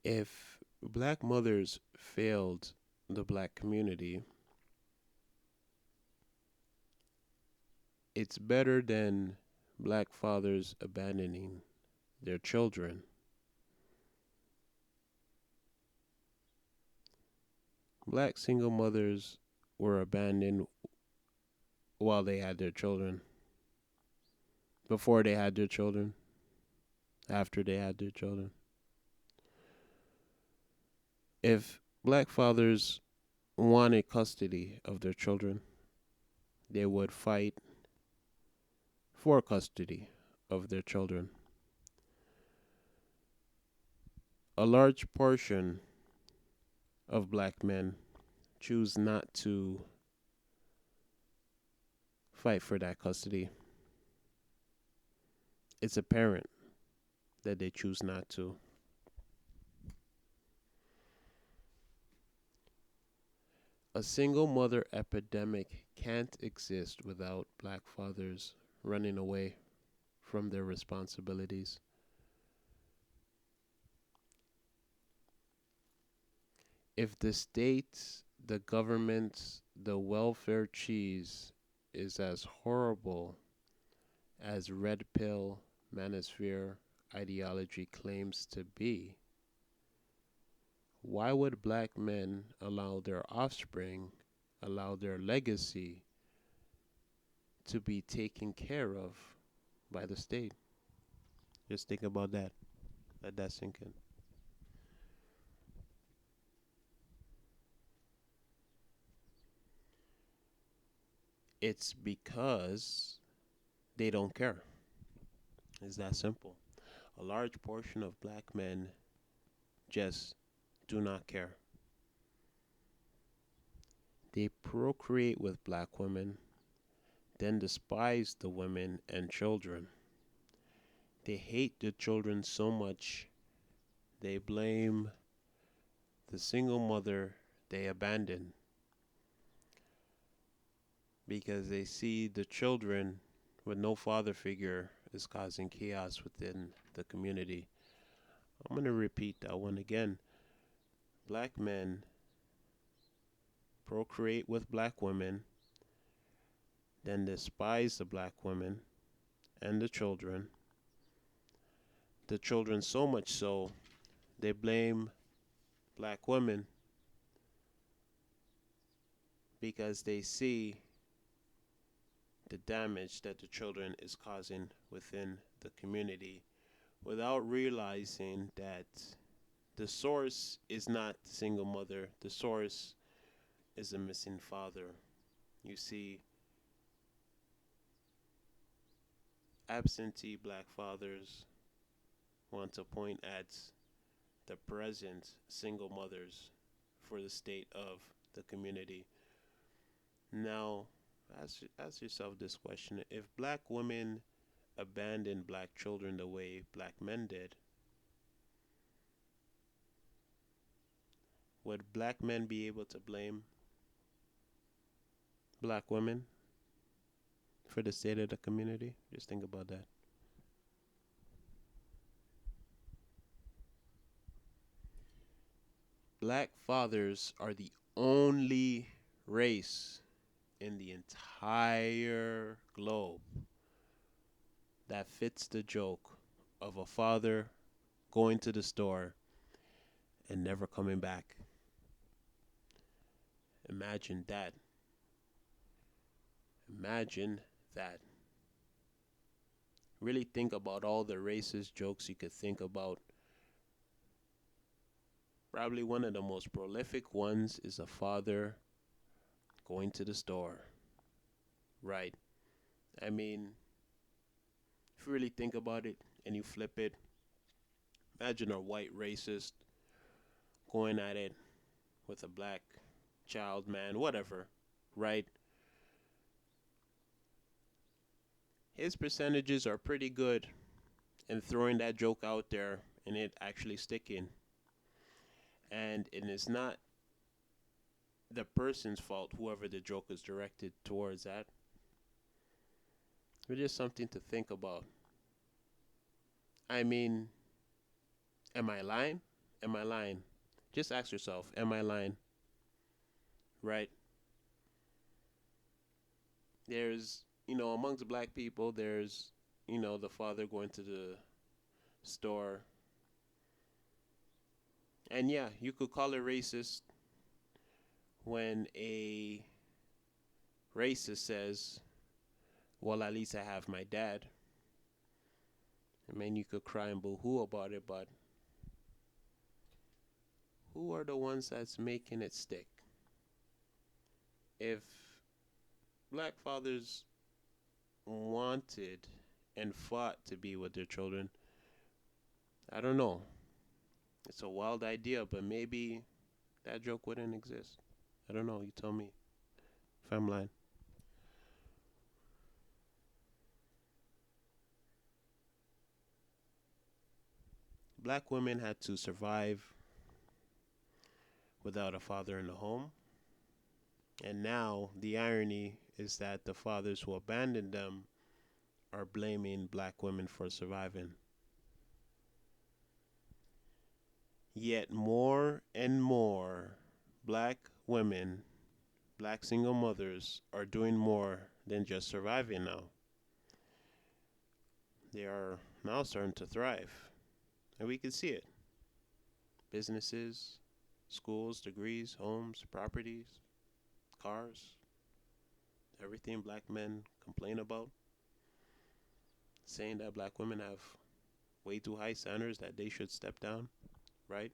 If black mothers failed the black community, it's better than black fathers abandoning their children. Black single mothers were abandoned while they had their children, before they had their children, after they had their children. If black fathers wanted custody of their children, they would fight for custody of their children. A large portion of black men choose not to fight for that custody. It's apparent that they choose not to. A single mother epidemic can't exist without black fathers running away from their responsibilities. If the states, the governments, the welfare cheese is as horrible as red pill manosphere ideology claims to be, why would black men allow their offspring, allow their legacy to be taken care of by the state? Just think about that. Let that sink in. It's because they don't care. It's that simple. A large portion of black men just do not care. They procreate with black women, then despise the women and children. They hate the children so much they blame the single mother they abandoned because they see the children with no father figure is causing chaos within the community. I'm going to repeat that one again. Black men procreate with black women, then despise the black women and the children. The children so much so they blame black women because they see the damage that the children is causing within the community without realizing that the source is not the single mother, the source is a missing father. You see, absentee black fathers want to point at the present single mothers for the state of the community. Now, ask yourself this question. If black women abandoned black children the way black men did, would black men be able to blame black women for the state of the community? Just think about that. Black fathers are the only race in the entire globe that fits the joke of a father going to the store and never coming back. Imagine that. Imagine that. Really think about all the racist jokes you could think about. Probably one of the most prolific ones is a father going to the store. Right. I mean, if you really think about it and you flip it, imagine a white racist going at it with a black child, man, whatever, right? His percentages are pretty good in throwing that joke out there and it actually sticking. And it is not the person's fault, whoever the joke is directed towards that. It's just something to think about. I mean, am I lying? Am I lying? Just ask yourself, am I lying? Right? There's, amongst black people, there's, the father going to the store. And yeah, you could call it racist when a racist says, well, at least I have my dad. I mean, you could cry and boo-hoo about it, but who are the ones that's making it stick? If black fathers wanted and fought to be with their children, I don't know. It's a wild idea, but maybe that joke wouldn't exist. I don't know. You tell me if I'm lying. Black women had to survive without a father in the home. And now the irony is that the fathers who abandoned them are blaming black women for surviving. Yet more and more black women, black single mothers, are doing more than just surviving now. They are now starting to thrive. And we can see it. Businesses, schools, degrees, homes, properties, cars, everything black men complain about, saying that black women have way too high standards that they should step down, right?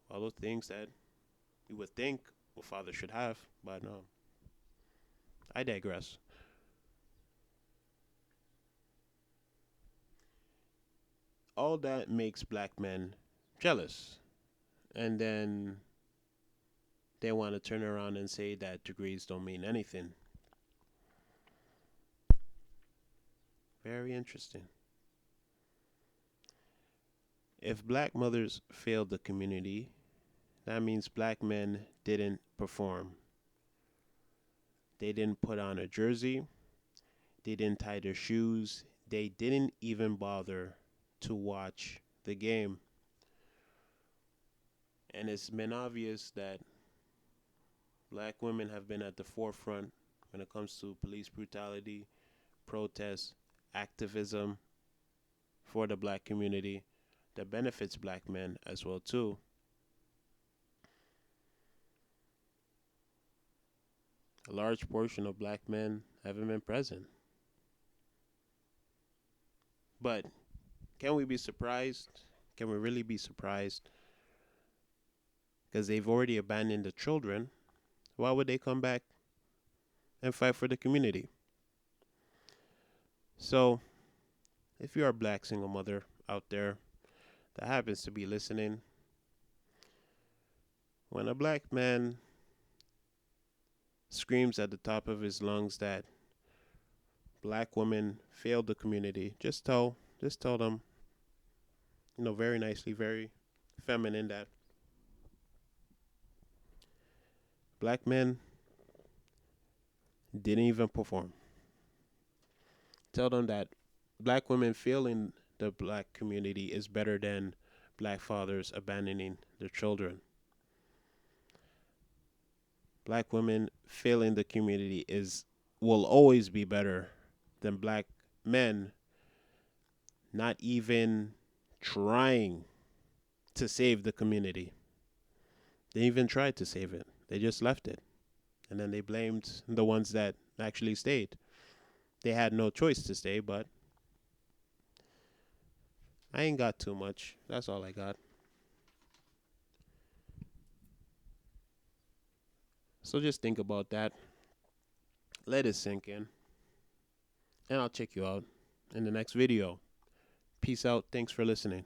All those things that you would think a father should have, but no. I digress. All that makes black men jealous. And then they want to turn around and say that degrees don't mean anything. Very interesting. If black mothers failed the community, that means black men didn't perform. They didn't put on a jersey. They didn't tie their shoes. They didn't even bother to watch the game. And it's been obvious that black women have been at the forefront when it comes to police brutality, protests, activism for the black community that benefits black men as well too. A large portion of black men haven't been present. But can we be surprised? Can we really be surprised? Because they've already abandoned the children. Why would they come back and fight for the community? So, if you're a black single mother out there that happens to be listening, when a black man screams at the top of his lungs that black women failed the community, just tell them, very nicely, very feminine, that black men didn't even perform. Tell them that black women failing the black community is better than black fathers abandoning their children. Black women failing the community will always be better than black men not even trying to save the community. They even tried to save it. They just left it. And then they blamed the ones that actually stayed. They had no choice to stay, but I ain't got too much. That's all I got. So just think about that. Let it sink in. And I'll check you out in the next video. Peace out. Thanks for listening.